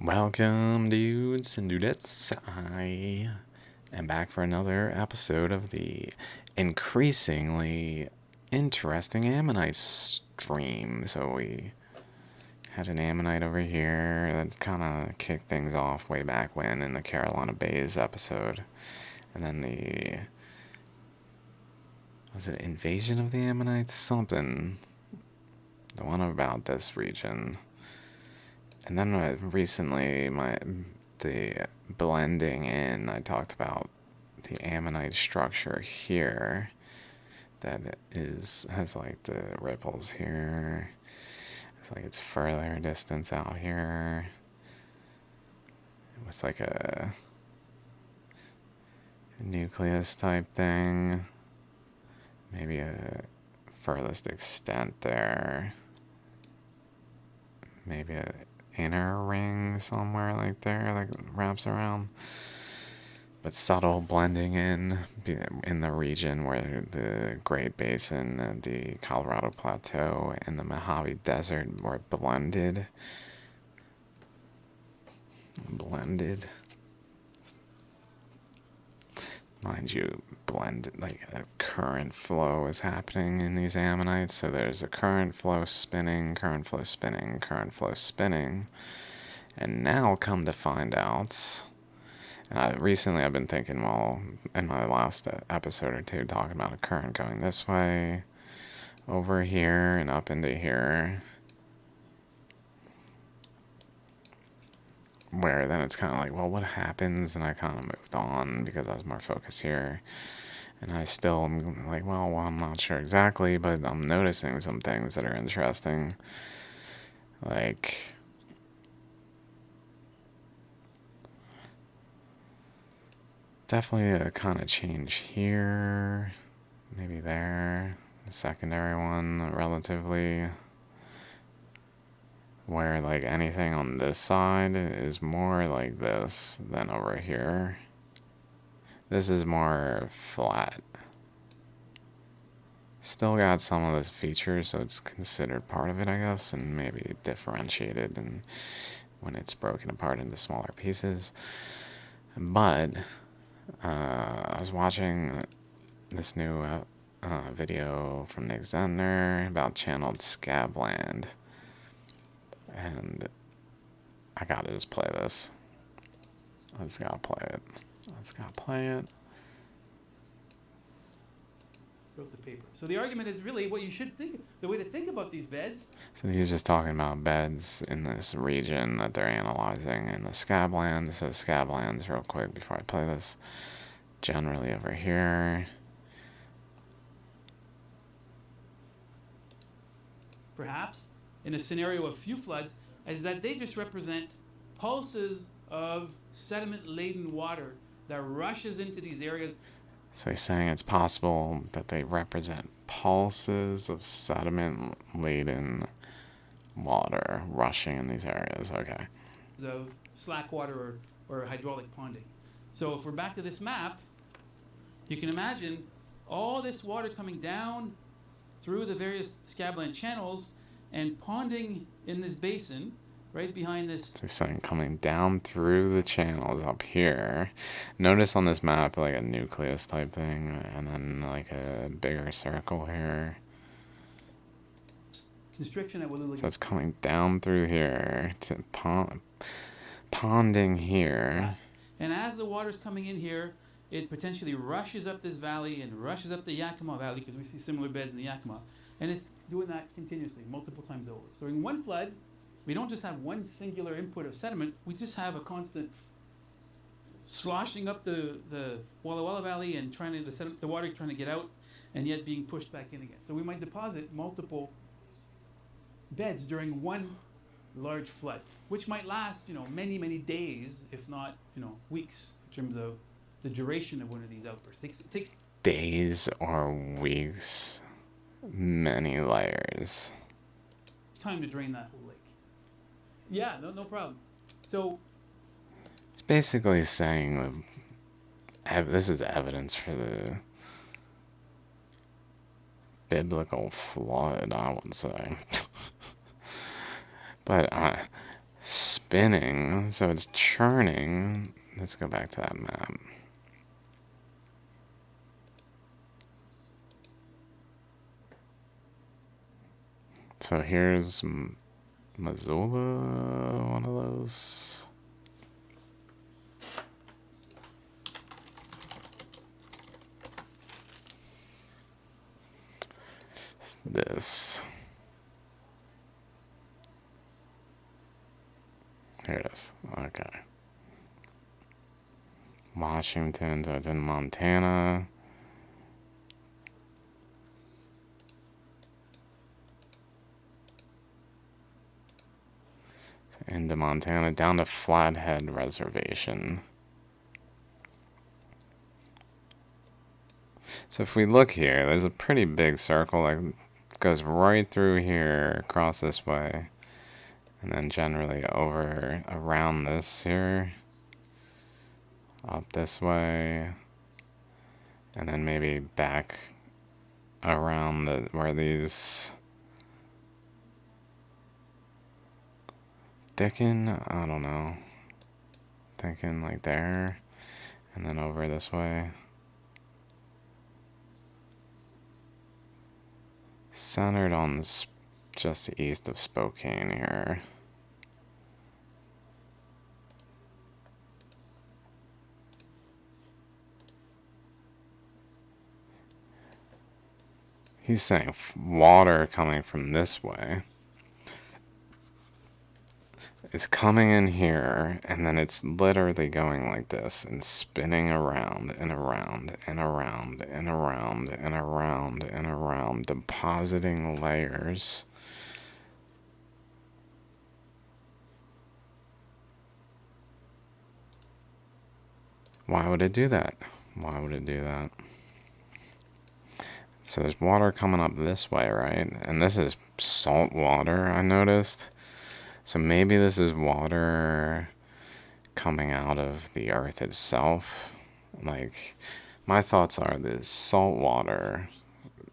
Welcome, dudes and dudettes. I am back for another episode of the increasingly interesting Ammonite stream. So we had an Ammonite over here that kind of kicked things off way back when in the Carolina Bays episode. And then was it Invasion of the Ammonites? Something. The one about this region. And then recently, the blending in, I talked about the Ammonite structure here that has like the ripples here. It's like it's further distance out here with like a nucleus type thing. Maybe a furthest extent there. Maybe a inner ring somewhere like there that wraps around, but subtle blending in the region where the Great Basin, the Colorado Plateau, and the Mojave Desert were blended. Mind you, like a current flow is happening in these ammonites. So there's a current flow spinning, current flow spinning, current flow spinning. And now come to find out, and recently I've been thinking, well, in my last episode or two, talking about a current going this way, over here, and up into here. Where then it's kind of like, well, what happens? And I kind of moved on because I was more focused here. And I still am like, well, I'm not sure exactly, but I'm noticing some things that are interesting. Like, definitely a kind of change here. Maybe there. The secondary one, relatively. Where, like, anything on this side is more like this than over here. This is more flat. Still got some of this feature, so it's considered part of it, I guess, and maybe differentiated and when it's broken apart into smaller pieces. But I was watching this new video from Nick Zentner about channeled scabland, and I gotta just play this. I just gotta play it. Wrote the paper. So the argument is really what you should think. The way to think about these beds. So he's just talking about beds in this region that they're analyzing in the scablands. So scablands, real quick before I play this, generally over here. Perhaps in a scenario of few floods, is that they just represent pulses of sediment-laden water that rushes into these areas. So he's saying it's possible that they represent pulses of sediment-laden water rushing in these areas. Okay. Of slack water or hydraulic ponding. So if we're back to this map, you can imagine all this water coming down through the various scabland channels and ponding in this basin right behind this. So he's saying coming down through the channels up here. Notice on this map like a nucleus type thing, and then like a bigger circle here. Constriction that will. So it's coming down through here to ponding here. And as the water's coming in here, it potentially rushes up this valley and rushes up the Yakima Valley, because we see similar beds in the Yakima. And it's doing that continuously, multiple times over. So in one flood, we don't just have one singular input of sediment, we just have a constant sloshing up the Walla Walla Valley and the water trying to get out and yet being pushed back in again. So we might deposit multiple beds during one large flood, which might last, many, many days, if not, weeks, in terms of the duration of one of these outbursts. It takes days or weeks, many layers. Time to drain that whole lake. Yeah, no problem. So it's basically saying this is evidence for the biblical flood, I would say. But spinning, so it's churning. Let's go back to that map. So here's Missoula, one of those. This. Here it is. Okay. Washington, so it's in Montana. So into Montana, down to Flathead Reservation. So if we look here, there's a pretty big circle that goes right through here, across this way, and then generally over around this here, up this way, and then maybe back around where these thicken, I don't know, thinking like there, and then over this way. Centered on just east of Spokane here. He's saying water coming from this way. It's coming in here, and then it's literally going like this and spinning around and around and around and around and around and around, depositing layers. Why would it do that? Why would it do that? So there's water coming up this way, right? And this is salt water, I noticed. So maybe this is water coming out of the earth itself. Like, my thoughts are this salt water,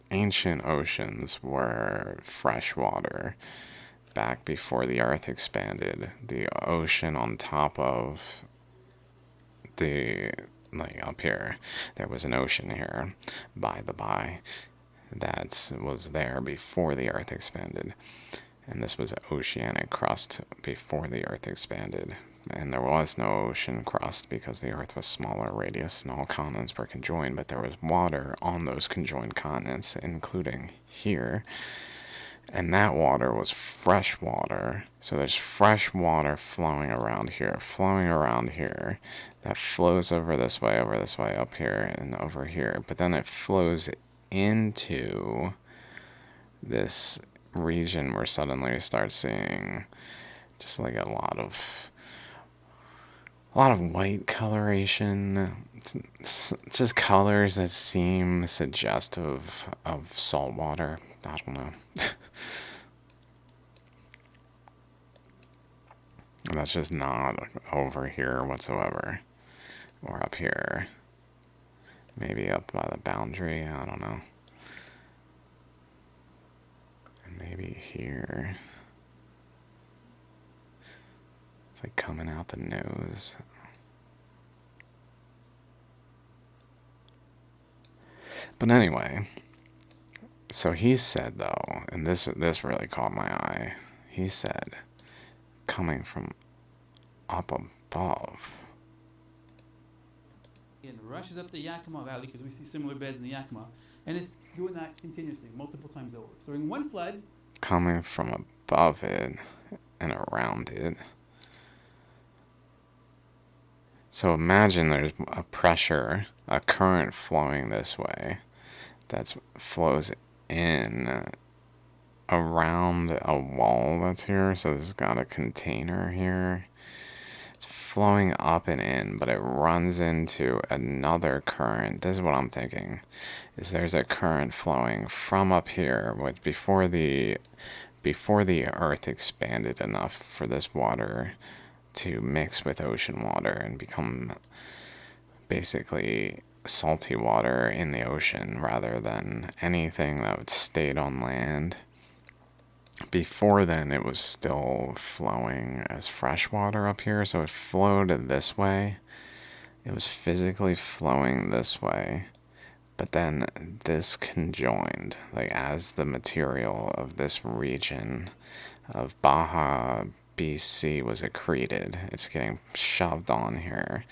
ancient oceans were fresh water back before the earth expanded. The ocean on top of the, like up here, there was an ocean here, by the by, that was there before the earth expanded. And this was oceanic crust before the earth expanded. And there was no ocean crust because the earth was smaller radius and all continents were conjoined, but there was water on those conjoined continents, including here. And that water was fresh water. So there's fresh water flowing around here, that flows over this way, up here, and over here. But then it flows into this region where suddenly we start seeing just like a lot of white coloration. It's just colors that seem suggestive of salt water. I don't know. That's just not over here whatsoever. Or up here. Maybe up by the boundary, I don't know. And maybe here. It's like coming out the nose. But anyway, so he said though, and this really caught my eye. He said, coming from up above. It rushes up the Yakima Valley because we see similar beds in the Yakima, and it's doing that continuously, multiple times over. So in one flood, coming from above it and around it. So imagine there's a pressure, a current flowing this way that flows in around a wall that's here. So this has got a container here. It's flowing up and in, but it runs into another current. This is what I'm thinking, is there's a current flowing from up here, which before the earth expanded enough for this water to mix with ocean water and become basically salty water in the ocean rather than anything that stayed on land. before then it was still flowing as fresh water up here, so it flowed this way. It was physically flowing this way, but then this conjoined, like as the material of this region of Baja BC was accreted, it's getting shoved on here.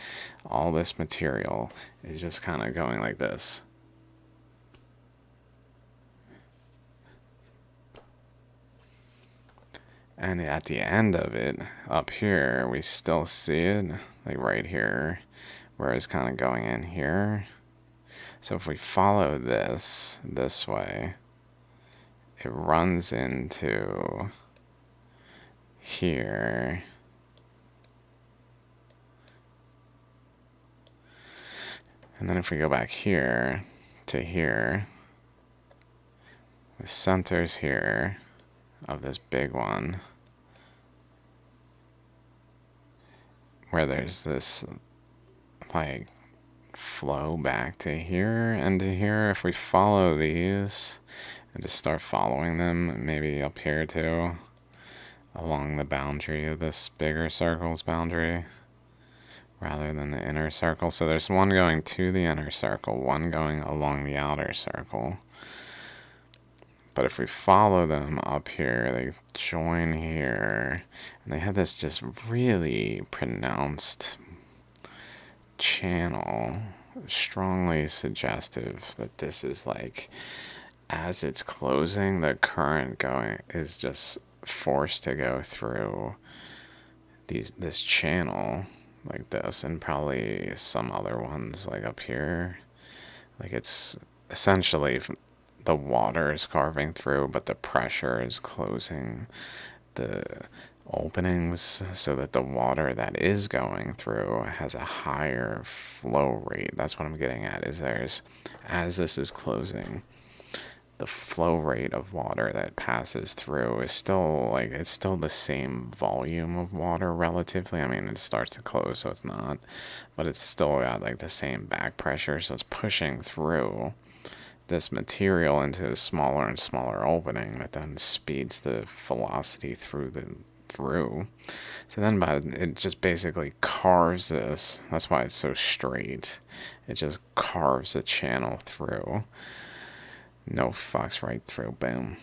All this material is just kind of going like this. And at the end of it, up here, we still see it, like right here, where it's kind of going in here. So if we follow this way, it runs into here. And then if we go back here to here, the center's here of this big one, where there's this like flow back to here and to here. If we follow these and just start following them, maybe up here too, along the boundary of this bigger circle's boundary, rather than the inner circle. So there's one going to the inner circle, one going along the outer circle. But if we follow them up here, they join here, and they have this just really pronounced channel, strongly suggestive that this is like, as it's closing, the current going is just forced to go through this channel like this, and probably some other ones like up here. Like it's essentially the water is carving through, but the pressure is closing the openings so that the water that is going through has a higher flow rate. That's what I'm getting at, is as this is closing, the flow rate of water that passes through is still like, it's still the same volume of water relatively. I mean, it starts to close, so it's not, but it's still got like the same back pressure, so it's pushing through this material into a smaller and smaller opening that then speeds the velocity through. So then it just basically carves this. That's why it's so straight. It just carves a channel through. No fucks, right through, boom.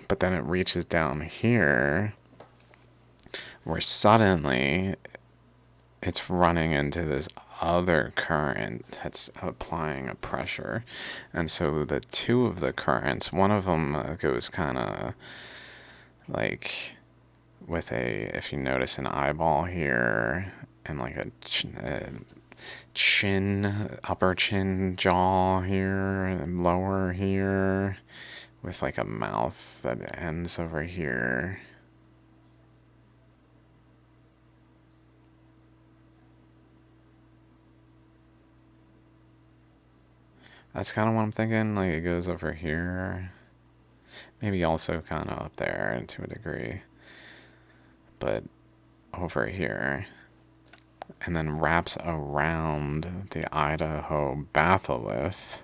But then it reaches down here where suddenly it's running into this other current that's applying a pressure. And so the two of the currents, one of them goes kind of like with if you notice an eyeball here and like a upper chin jaw here and lower here, with like a mouth that ends over here. That's kind of what I'm thinking, like it goes over here. Maybe also kind of up there to a degree. But over here. And then wraps around the Idaho batholith.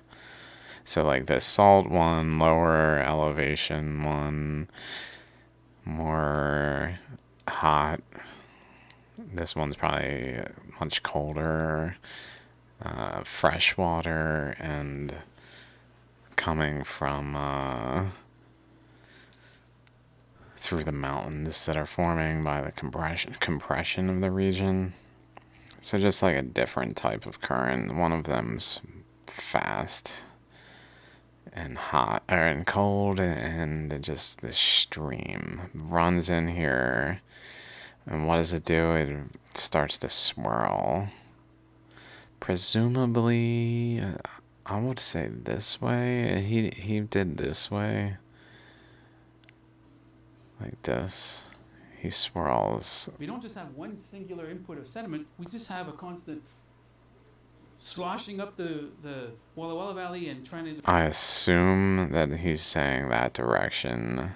So like the salt one, lower elevation one, more hot. This one's probably much colder, fresh water, and coming from through the mountains that are forming by the compression of the region. So just like a different type of current. One of them's fast and hot, and cold, and just this stream runs in here. And what does it do? It starts to swirl. Presumably, I would say this way. He did this way. Like this. He swirls. We don't just have one singular input of sediment, we just have a constant sloshing up the Walla Walla Valley and trying to... I assume that he's saying that direction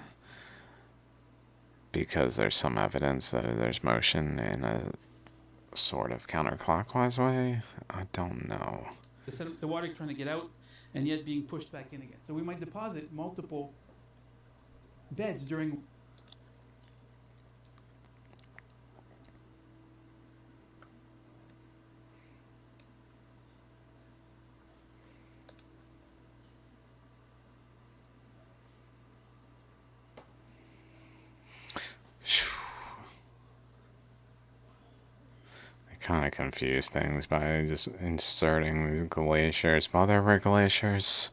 because there's some evidence that there's motion in a sort of counterclockwise way. I don't know. The water trying to get out and yet being pushed back in again. So we might deposit multiple beds during. I kind of confuse things by just inserting these glaciers. Well, there were glaciers.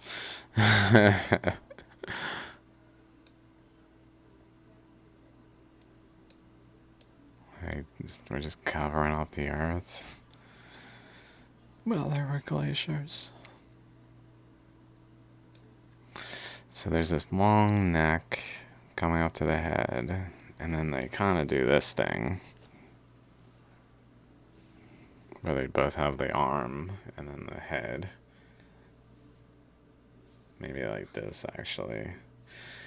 We're just covering up the earth. Well, there were glaciers. So there's this long neck coming up to the head, and then they kind of do this thing where they both have the arm and then the head. Maybe like this, actually.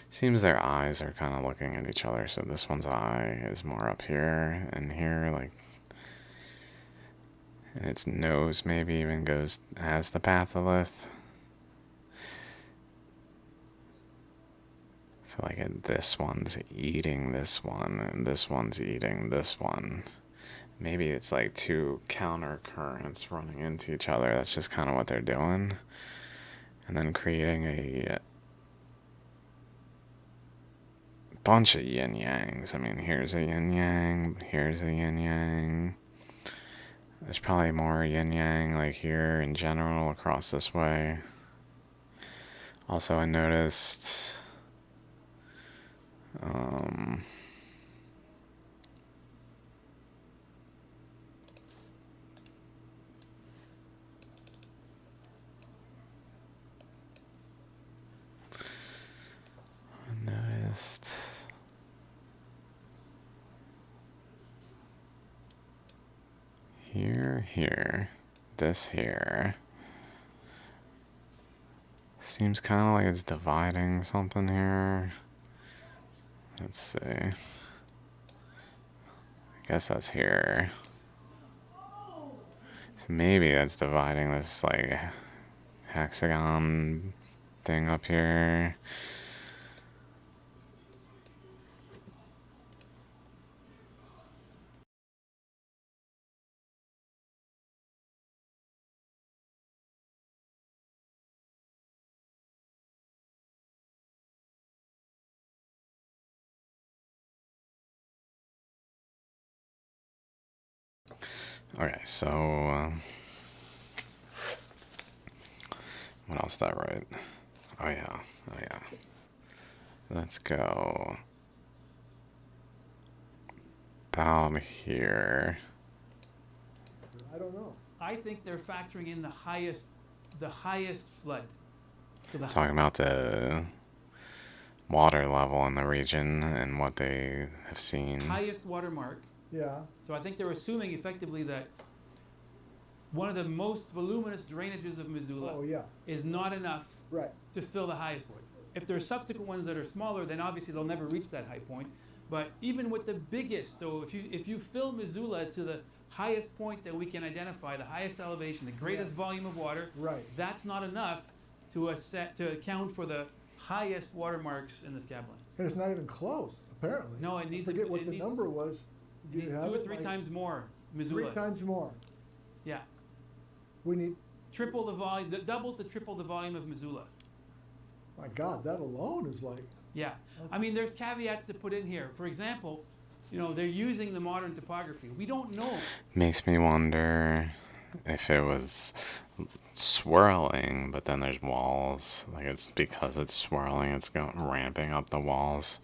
Seems their eyes are kind of looking at each other, so this one's eye is more up here and here, like, and its nose maybe even goes as the batholith. So like this one's eating this one, and this one's eating this one. Maybe it's like two counter currents running into each other. That's just kind of what they're doing. And then creating a bunch of yin yangs. I mean, here's a yin yang, here's a yin yang. There's probably more yin yang like here in general across this way. Also, I noticed here, this here. Seems kind of like it's dividing something here. Let's see. I guess that's here. So maybe that's dividing this like hexagon thing up here. Okay, so what else did I write? Oh yeah. Let's go about here. I don't know. I think they're factoring in the highest flood. So Talking about the water level in the region and what they have seen. highest watermark. Yeah. So I think they're assuming effectively that one of the most voluminous drainages of Missoula Oh, yeah. is not enough Right. to fill the highest point. If there are subsequent ones that are smaller, then obviously they'll never reach that high point. But even with the biggest, so if you fill Missoula to the highest point that we can identify, the highest elevation, the greatest Yes. volume of water, Right. that's not enough to account for the highest watermarks in the scablands. And it's not even close, apparently. No, it needs I forget what it the needs, number was. it Do you needs have 2 or it? 3 Like, times more Missoula. 3 times more. Yeah, We need, triple the volume, double to triple the volume of Missoula. my God, that alone is like, Yeah, I mean, there's caveats to put in here. For example, they're using the modern topography. We don't know. Makes me wonder if it was swirling, but then there's walls. Like it's because it's swirling, it's ramping up the walls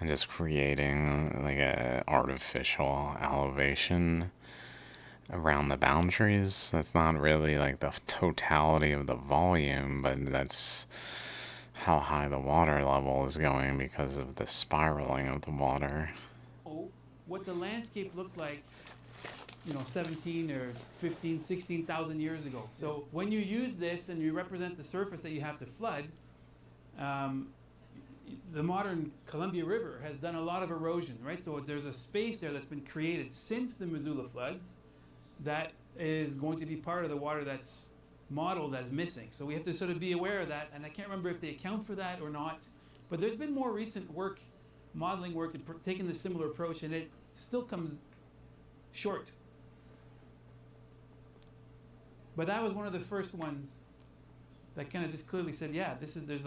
and just creating like a artificial elevation around the boundaries. That's not really like the totality of the volume, but that's how high the water level is going because of the spiraling of the water. What the landscape looked like, 17 or 15, 16,000 years ago. So when you use this and you represent the surface that you have to flood, the modern Columbia River has done a lot of erosion, right? So there's a space there that's been created since the Missoula flood that is going to be part of the water that's modeled as missing. So we have to sort of be aware of that, and I can't remember if they account for that or not, But there's been more recent work, modeling work, taking the similar approach, and it still comes short. But that was one of the first ones that kind of just clearly said, yeah, there's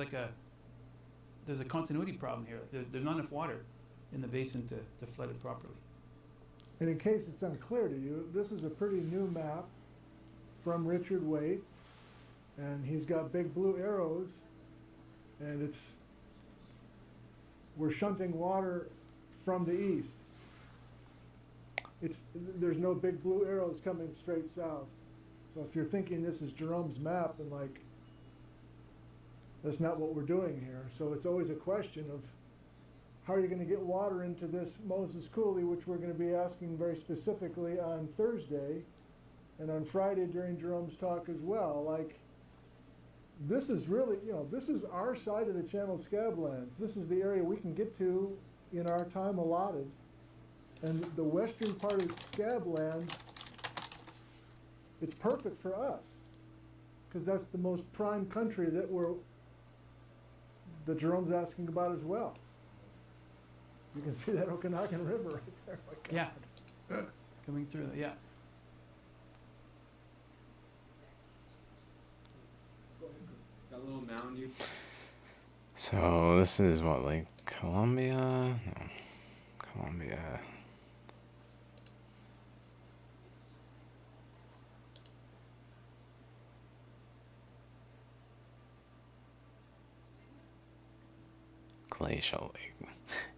a continuity problem here. There's not enough water in the basin to flood it properly. And in case it's unclear to you, this is a pretty new map from Richard Waite, and he's got big blue arrows, and we're shunting water from the east. There's no big blue arrows coming straight south. So if you're thinking this is Jerome's map, and like, that's not what we're doing here. So it's always a question of how are you going to get water into this Moses Coulee, which we're going to be asking very specifically on Thursday and on Friday during Jerome's talk as well. Like, this is really, this is our side of the channeled scablands. This is the area we can get to in our time allotted. And the western part of scablands, it's perfect for us because that's the most prime country that Jerome's asking about as well. You can see that Okanagan River right there. My God. Yeah, coming through. Yeah. That little mound you. So this is what, Lake Columbia? No, Columbia.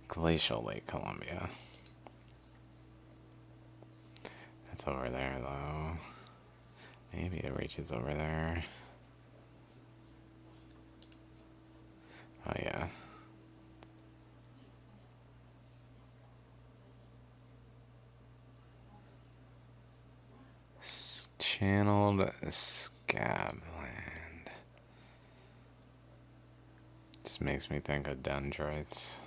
Glacial Lake Columbia. That's over there though. Maybe it reaches over there. Oh yeah. Channeled scabland. Just makes me think of dendrites.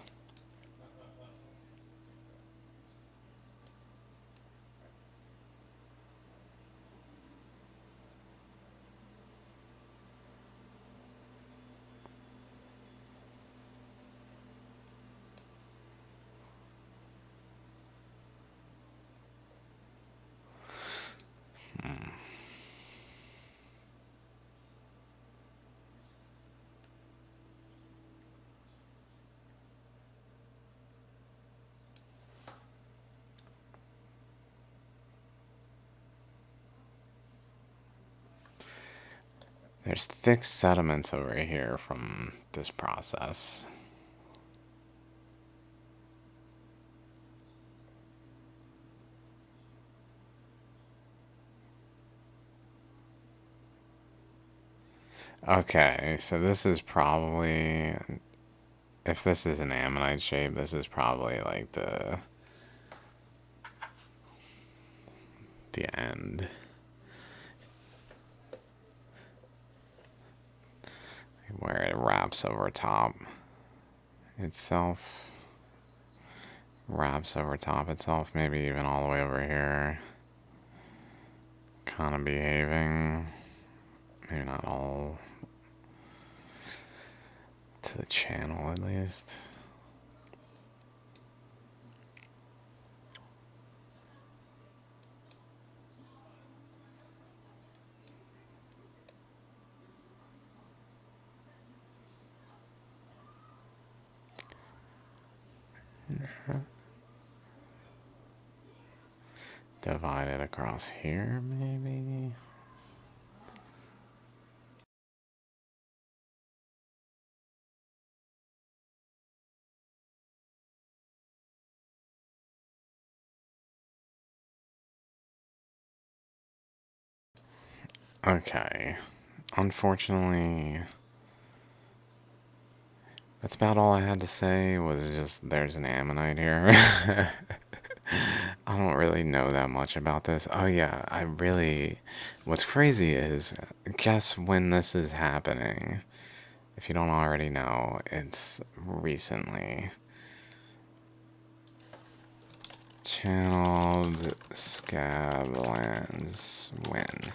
There's thick sediments over here from this process. Okay, so this is probably, if this is an Ammonite shape, this is probably like the end. Where it wraps over top itself. Maybe even all the way over here. Kind of behaving. Maybe not all. To the channel, at least. Divided across here, maybe? Okay. Unfortunately, that's about all I had to say, was just there's an Ammonite here. I don't really know that much about this. Oh yeah, what's crazy is, guess when this is happening. If you don't already know, it's recently. Channeled scablands when?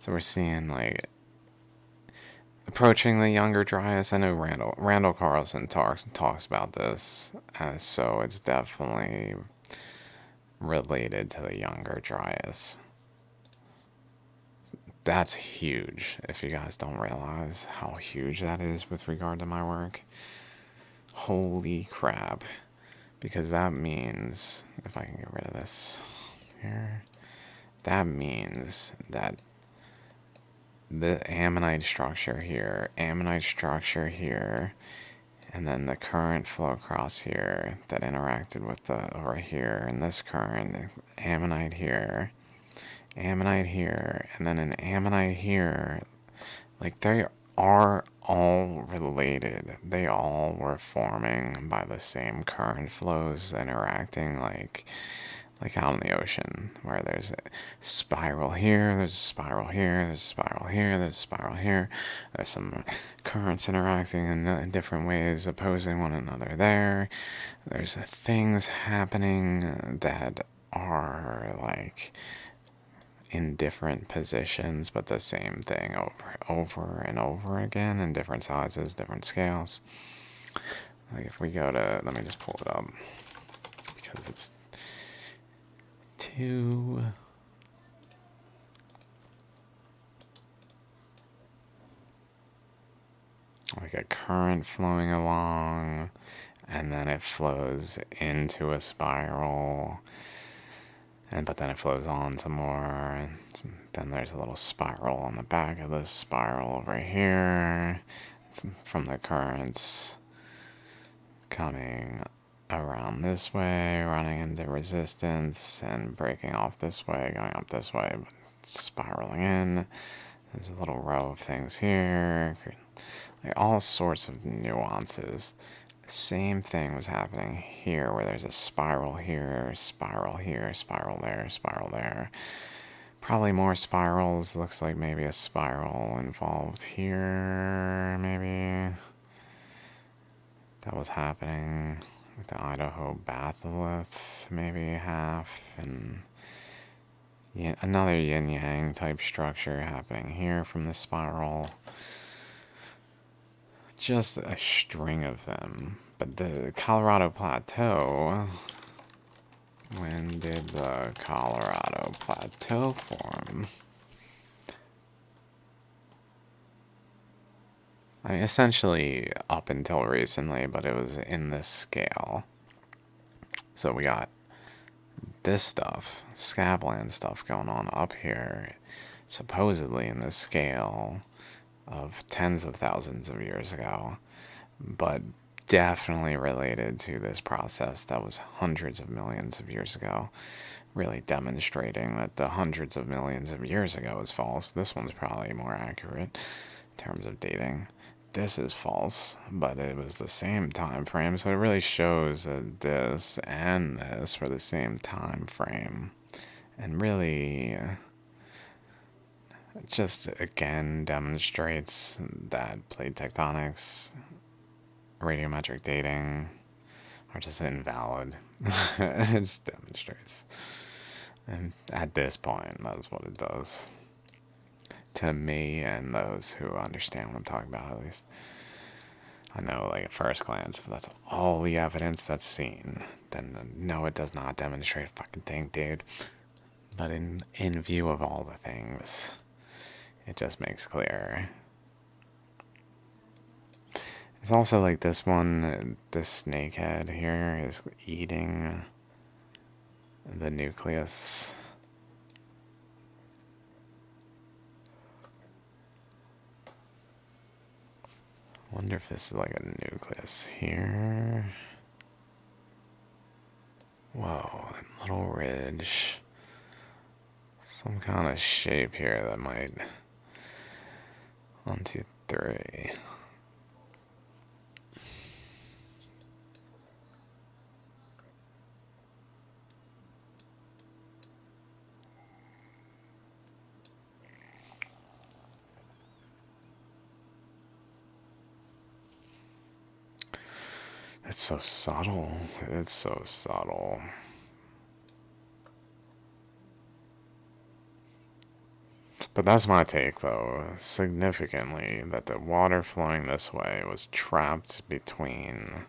So we're seeing like approaching the younger Dryas. I know Randall Carlson talks about this, so it's definitely related to the younger Dryas. That's huge. If you guys don't realize how huge that is with regard to my work, holy crap! Because that means, if I can get rid of this here, that means that the Ammonite structure here, and then the current flow across here that interacted with the over here, and this current, Ammonite here, and then an Ammonite here, like they are all related. They all were forming by the same current flows interacting like out in the ocean, where there's a spiral here, there's a spiral here, there's a spiral here, there's a spiral here. There's some currents interacting in different ways, opposing one another there. There's things happening that are like in different positions, but the same thing over and over again in different sizes, different scales. Like if we go to, let me just pull it up because it's too like a current flowing along, and then it flows into a spiral, but then it flows on some more, and then there's a little spiral on the back of this spiral over here. It's from the currents coming around this way, running into resistance, and breaking off this way, going up this way, spiraling in. There's a little row of things here, like all sorts of nuances. Same thing was happening here, where there's a spiral here, spiral here, spiral there, spiral there. Probably more spirals. Looks like maybe a spiral involved here, maybe. That was happening with the Idaho batholith, maybe half, and another yin-yang type structure happening here from the spiral. Just a string of them. But the Colorado Plateau, when did the Colorado Plateau form? I mean, essentially up until recently, but it was in this scale. So we got this stuff, scabland stuff going on up here, supposedly in the scale of tens of thousands of years ago, but definitely related to this process that was hundreds of millions of years ago, really demonstrating that the hundreds of millions of years ago is false. This one's probably more accurate in terms of dating. This is false, but it was the same time frame, so it really shows that this and this were the same time frame, and really just again demonstrates that plate tectonics, radiometric dating are just invalid. It just demonstrates, and at this point, that's what it does. To me and those who understand what I'm talking about, at least. I know, like, at first glance, if that's all the evidence that's seen, then no, it does not demonstrate a fucking thing, dude. But in view of all the things, it just makes clear. It's also like this one, this snakehead here is eating the nucleus. Wonder if this is like a nucleus here. Whoa, little ridge. Some kind of shape here that might. 1, 2, 3. It's so subtle. It's so subtle. But that's my take, though, significantly, that the water flowing this way was trapped between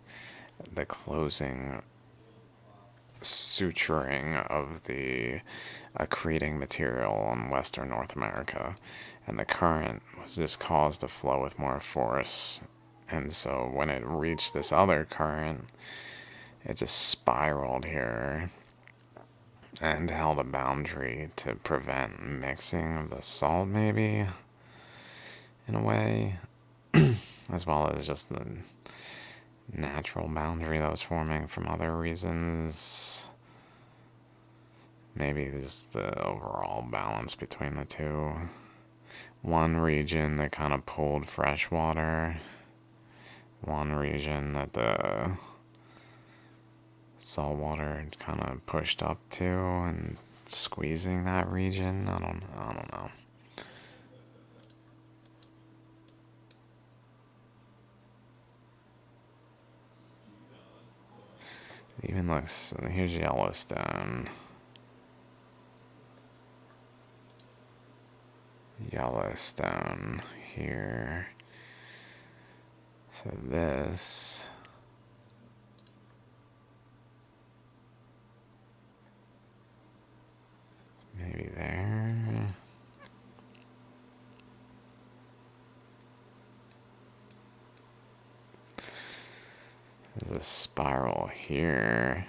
the closing suturing of the accreting material in western North America, and the current was just caused to flow with more force. And so when it reached this other current, it just spiraled here and held a boundary to prevent mixing of the salt, maybe, in a way, as well as just the natural boundary that was forming from other reasons. Maybe just the overall balance between the two. One region that kind of pulled fresh water, one region that the salt water kind of pushed up to and squeezing that region. I don't know. It even looks, here's Yellowstone. Yellowstone here. So this maybe there. There's a spiral here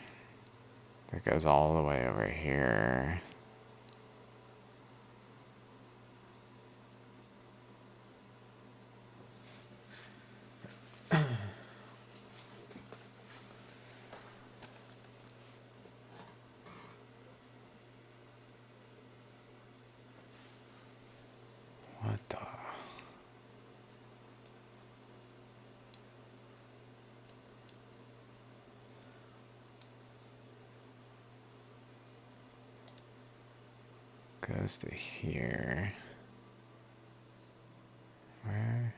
that goes all the way over here. What the? Goes to here. Where?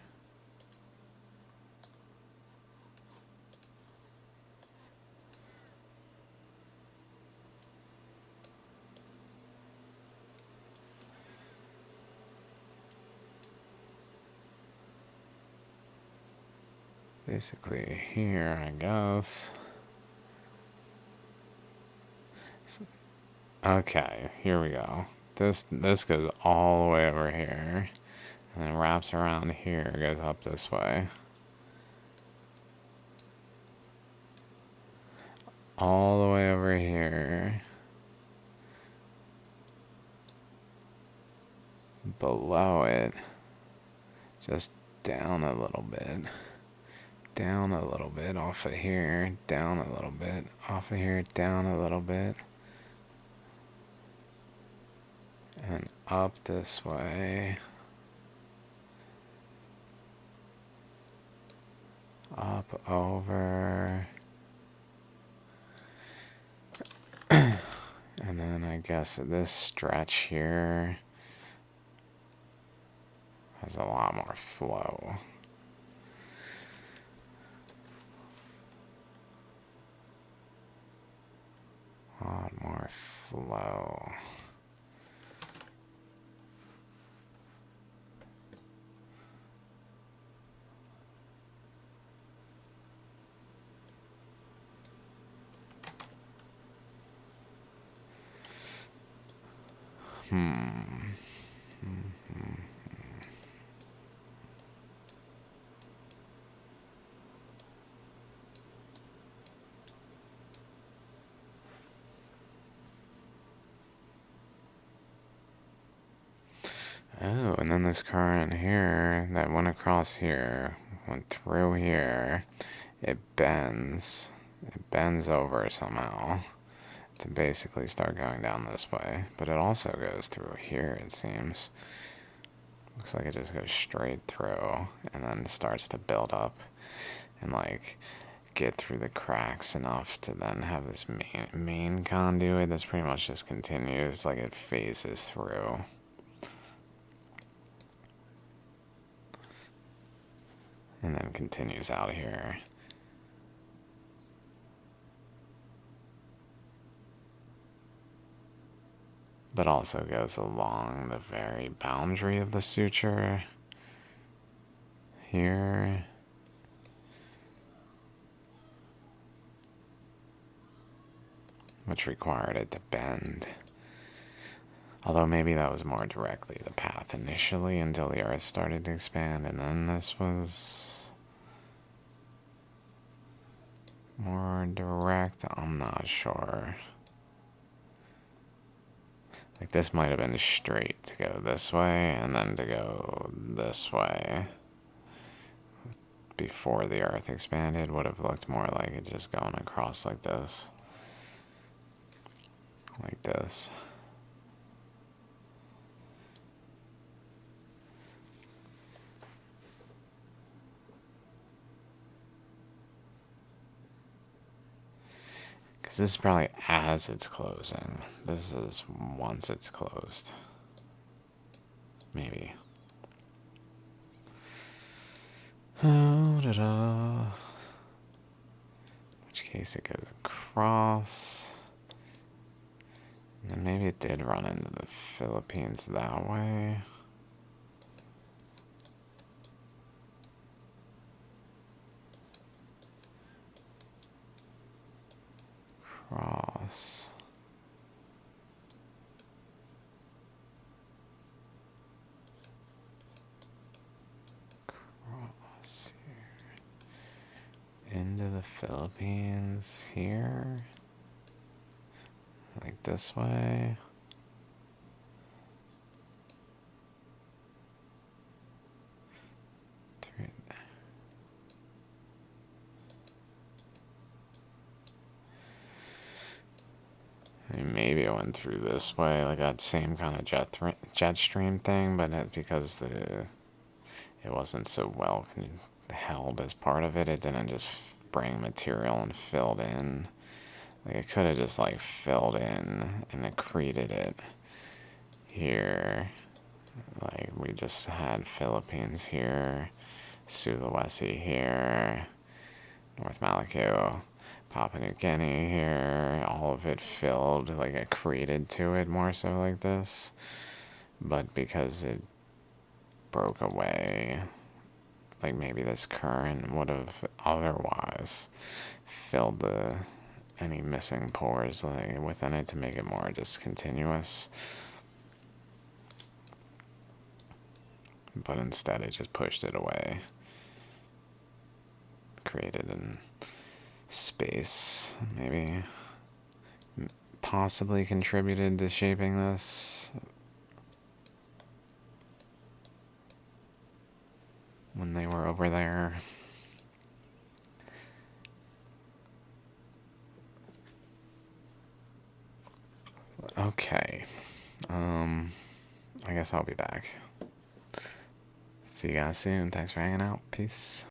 Basically here, I guess. Okay, here we go. This goes all the way over here, and then wraps around here, goes up this way. All the way over here. Below it, just down a little bit. Down a little bit off of here, down a little bit, off of here, down a little bit. And up this way. Up over. And then I guess this stretch here has a lot more flow. A lot more flow. Oh, and then this current here that went across here, went through here, it bends. It bends over somehow to basically start going down this way. But it also goes through here, it seems. Looks like it just goes straight through and then starts to build up and like get through the cracks enough to then have this main conduit that's pretty much just continues, like it phases through. And then continues out here. but also goes along the very boundary of the suture here. Which required it to bend. Although maybe that was more directly the path initially until the earth started to expand, and then this was more direct. I'm not sure. Like this might have been straight to go this way and then to go this way. Before the earth expanded would have looked more like it just going across like this. Like this. Because this is probably as it's closing. This is once it's closed. Maybe. Oh, da-da. In which case it goes across. And then maybe it did run into the Philippines that way. Cross. Cross here. Into the Philippines here. Like this way. Through there. I mean, maybe it went through this way, like that same kind of jet stream thing, but because it wasn't so well held as part of it, it didn't just bring material and filled in. Like it could have just like filled in and accreted it here. Like we just had Philippines here, Sulawesi here, North Maluku, Papua New Guinea here, all of it filled, like accreted to it more so like this. But because it broke away, like maybe this current would have otherwise filled any missing pores like within it to make it more discontinuous. But instead it just pushed it away. Created in space, maybe possibly contributed to shaping this when they were over there. Okay. I guess I'll be back. See you guys soon. Thanks for hanging out. Peace.